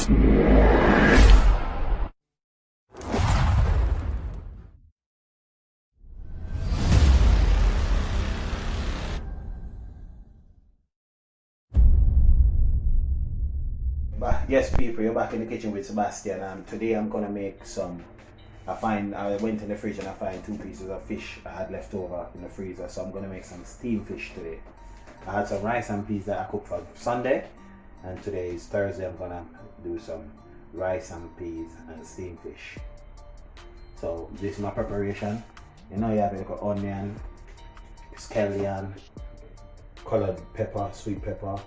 Yes, people, you're back in the kitchen with Sebastian. Today I'm gonna make some. I went in the fridge and I find 2 pieces of fish I had left over in the freezer, so I'm gonna make some steamed fish today. I had some rice and peas that I cooked for Sunday, and today is Thursday. I'm gonna do some rice and peas and steamed fish. So this is my preparation. You know, you have a little onion, scallion, colored pepper, sweet pepper.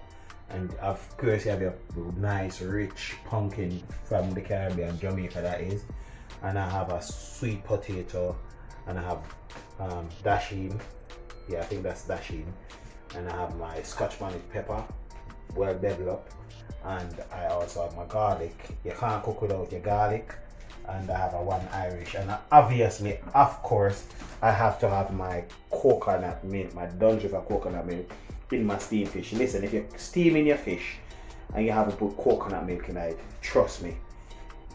And of course you have your nice rich pumpkin from the Caribbean, Jamaica that is. And I have a sweet potato, and I have dasheen. Yeah, I think that's dasheen. And I have my Scotch bonnet pepper, well developed. And I also have my garlic. You can't cook without your garlic. And I have a 1 Irish. And obviously, of course, I have to have my coconut milk, my Dungeon of coconut milk in my steamed fish. Listen, if you're steaming your fish and you haven't put coconut milk in it, trust me,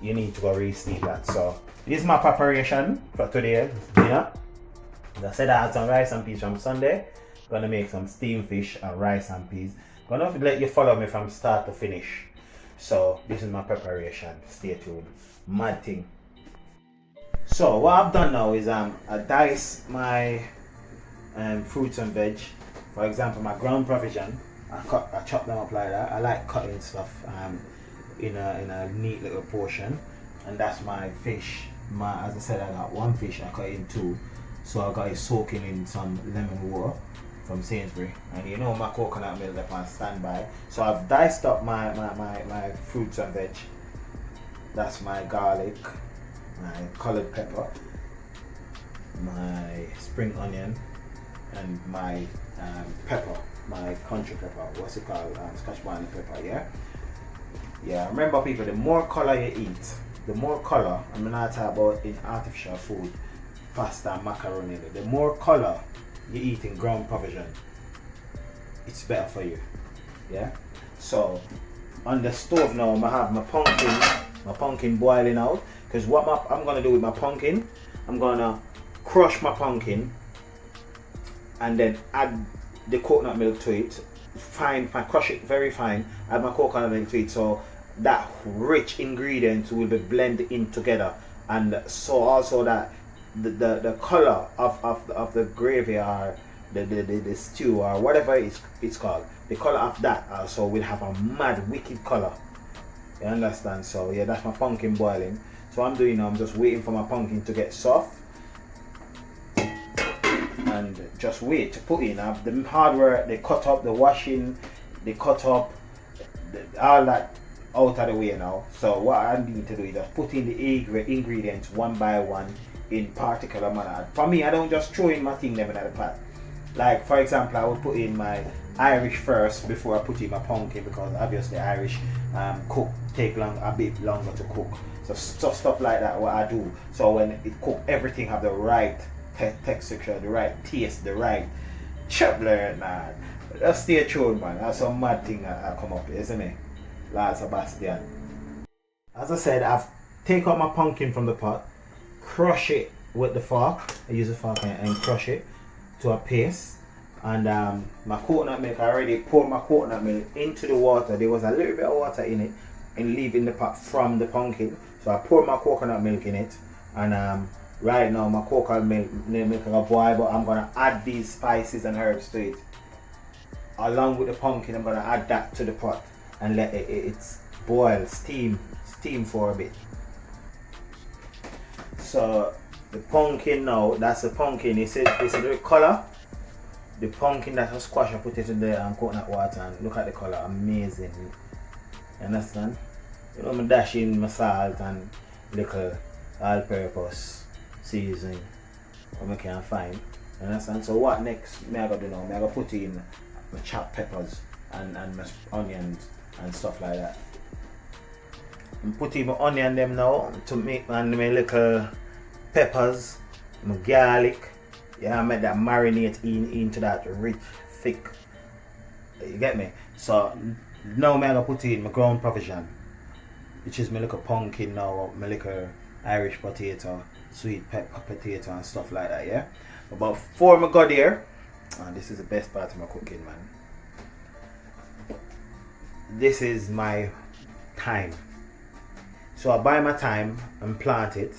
you need to go re-steam that. So this is my preparation for today dinner. As I said, I had some rice and peas from Sunday. Gonna make some steamed fish and rice and peas. Gonna let you follow me from start to finish. So this is my preparation. Stay tuned. Mad thing. So what I've done now is I dice my fruits and veg. For example, my ground provision, I chop them up like that. I like cutting stuff in a neat little portion, and that's my fish. As I said, I got 1 fish. I cut it in 2, so I got it soaking in some lemon water from Sainsbury, and you know my coconut milk up on standby. So I've diced up my fruits and veg. That's my garlic, my colored pepper, my spring onion, and my pepper, my country pepper, what's it called, Scotch bonnet pepper. Yeah, remember people, the more color you eat, the more color, I'm not talking about in artificial food, pasta and macaroni, the more color you eat in ground provision, it's better for you. Yeah, so on the stove now I have my pumpkin boiling out, because what I'm gonna do with my pumpkin, I'm gonna crush my pumpkin and then add the coconut milk to it, fine, crush it very fine, add my coconut milk to it, so that rich ingredients will be blended in together, and so also that the color of the gravy or the stew or whatever it's called, the color of that also will have a mad wicked color. You understand? So yeah, that's my pumpkin boiling. So I'm doing now, I'm just waiting for my pumpkin to get soft, and just wait to put in the hardware, they cut up, the washing, they cut up all that out of the way now. So what I need to do is just put in the ingredients one by one in particular manner. For me, I don't just throw in my thing them in the pot. Like for example, I would put in my Irish first before I put in my pumpkin, because obviously Irish take a bit longer to cook. So stuff like that what I do. So when it cook, everything have the right texture, the right taste, the right chubler, man. Just stay tuned, man. That's some mad thing that come up, isn't it? Lord Sebastian. As I said, I've taken out my pumpkin from the pot, crush it with the fork. I use a fork and crush it to a paste. And my coconut milk, I already poured my coconut milk into the water. There was a little bit of water in it and leaving the pot from the pumpkin. So I poured my coconut milk in it, and right now my coconut milk is a boil, but I'm gonna add these spices and herbs to it. Along with the pumpkin, I'm gonna add that to the pot and let it boil, steam for a bit. So the pumpkin now, that's the pumpkin. It's the color. The pumpkin that I squash, I put it in the coconut water, and look at the color, amazing. You understand? You know, I'm dashing my salt and little all-purpose seasoning what I can find. You understand? So what next me I gotta do now? Me I gotta put in my chopped peppers and my onions and stuff like that. I'm putting my onion them now to make, and my little peppers, my garlic. Yeah, I made that marinate into that rich, thick. You get me? So now I'm gonna put in my ground provision. which is my little pumpkin now, my little Irish potato, sweet pepper potato and stuff like that, yeah? But before I go there, and this is the best part of my cooking, man. This is my thyme. So I buy my thyme and plant it,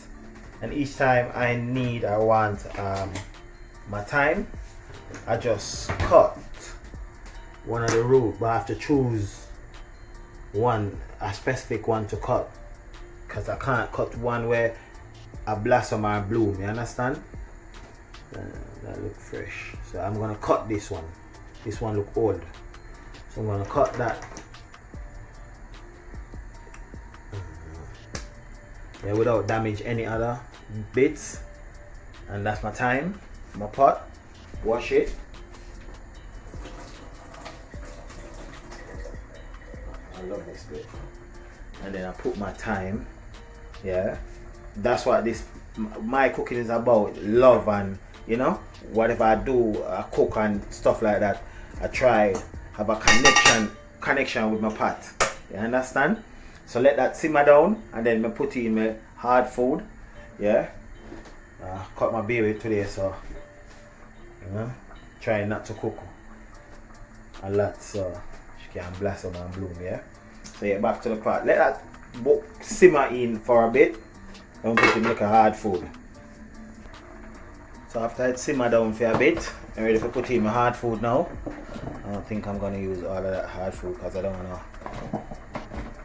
and each time I want my thyme, I just cut one of the root, but I have to choose a specific one to cut, because I can't cut one where a blossom or bloom, you understand? That look fresh, so I'm gonna cut this one. This one look old, so I'm gonna cut that. Yeah, without damage any other bits. And that's my thyme, my pot. Wash it. I love this bit. And then I put my thyme. Yeah, that's what my cooking is about. Love, and you know, whatever I do, I cook and stuff like that, I try have a connection with my pot. You understand? So let that simmer down, and then I put in my hard food. Yeah, cut my baby today, so you know, try not to cook a lot so she can blossom and bloom. Yeah, so yeah, back to the pot. Let that simmer in for a bit, and put in like a hard food. So after it simmer down for a bit, I'm ready to put in my hard food now. I don't think I'm gonna use all of that hard food because I don't wanna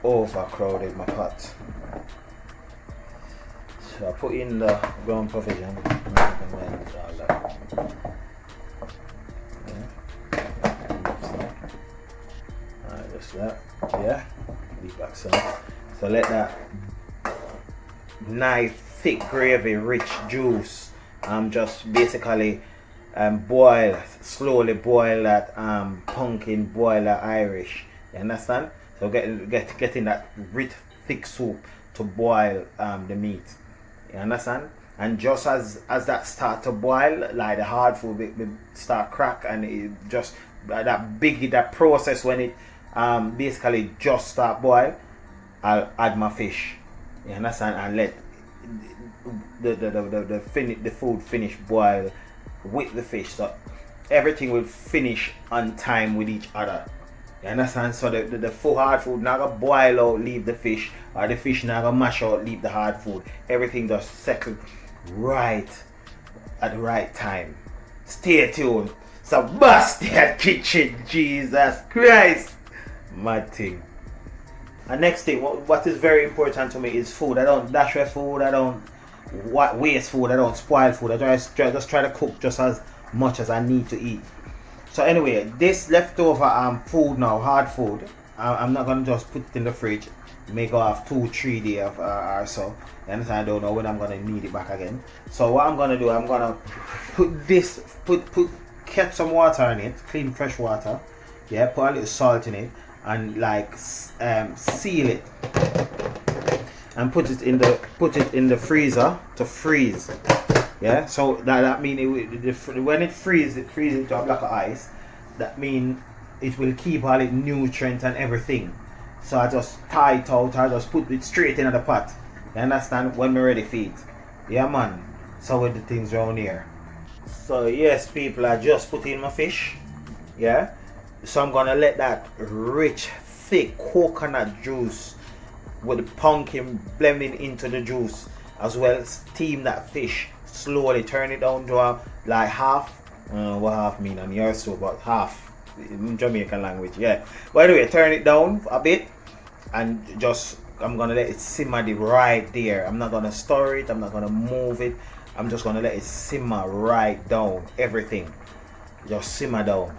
overcrowded my pot. So I put in the ground provision. Alright, just that. Yeah. Leave back some. So let that nice thick gravy rich juice just basically slowly boil that pumpkin, boil that Irish. You understand? So getting that rich thick soup to boil the meat. You understand? And just as that start to boil, like the hard food it start crack, and it just that process when it basically just start boil, I'll add my fish. You understand? And let the food finish boil with the fish, so everything will finish on time with each other. You understand? So the full hard food not gonna boil out, leave the fish, or the fish not gonna mash out, leave the hard food. Everything just settled right at the right time. Stay tuned. SEBASTIAN kitchen, Jesus Christ, mad thing. And next thing, what is very important to me is food. I don't dash away food. I don't waste food. I don't spoil food. I just try to cook just as much as I need to eat. So anyway, this leftover food now, hard food, I'm not gonna just put it in the fridge. May go off 2-3 days or so. And I don't know when I'm gonna need it back again. So what I'm gonna do, I'm gonna get some water in it, clean fresh water. Yeah, put a little salt in it, and like seal it, and put it in the freezer to freeze. Yeah, so that means when it freezes into a block of ice. That means it will keep all its nutrients and everything. So I just tie it out. I just put it straight in the pot. You understand? When we're ready to eat. Yeah, man. So with the things around here. So yes, people, I just put in my fish. Yeah. So I'm gonna let that rich, thick coconut juice with the pumpkin blending into the juice, as well as steam that fish. Slowly turn it down to like half. What half mean on yours, so about half in Jamaican language, yeah. But anyway, turn it down a bit, and just I'm gonna let it simmer right there. I'm not gonna stir it, I'm not gonna move it. I'm just gonna let it simmer right down. Everything just simmer down.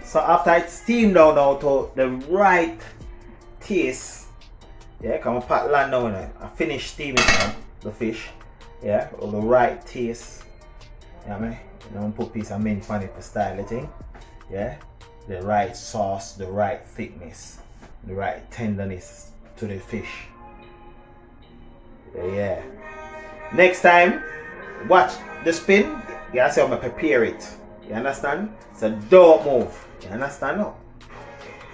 So after it's steamed down now to the right taste, yeah, come on, pat land down it. I finished steaming the fish, yeah, with the right taste. You know what I mean? I'm gonna put a piece of mint on it to style the thing. Yeah, the right sauce, the right thickness, the right tenderness to the fish. Yeah. Next time, watch the spin. You gotta see how I prepare it. You understand? So don't move. You understand now?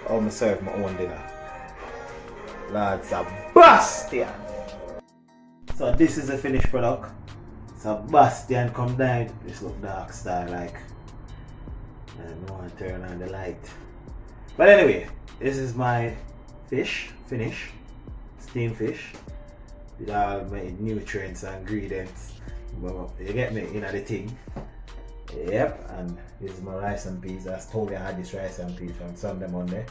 How I serve my own dinner. Lord Sebastian. So this is the finished product. Sebastian come down. This look dark style like. And I want to turn on the light. But anyway, this is my fish finish. Steamed fish. With all my nutrients and ingredients. You get me? You know the thing. Yep, and this is my rice and peas. I told you I had this rice and peas from Sunday, Monday.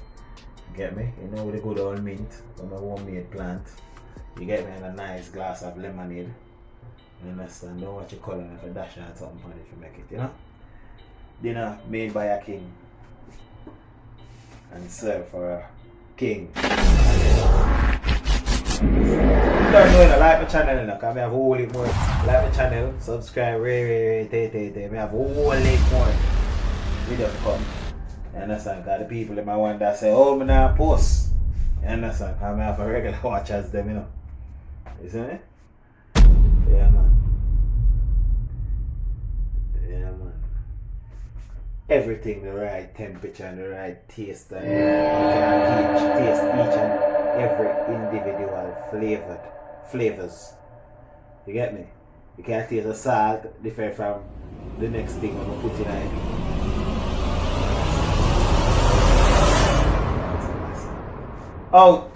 You get me? You know with the good old mint from my homemade plant. You get me? And a nice glass of lemonade. You understand? Don't watch your color if a dash and something on it to make it, you know? Dinner made by a king. And served for a king. Don't know, like my channel, because I have a whole lot more. Like my channel, subscribe, I have a whole lot more video to come. You understand? Because the people in my one that say, oh, I'm not post. You understand? Because I have a regular watchers them, you know. You see me? Yeah, man. Yeah, man. Everything the right temperature and the right taste, and you can taste each and every individual flavors. You get me? You can't taste the salt different from the next thing I'm gonna put in it. Oh.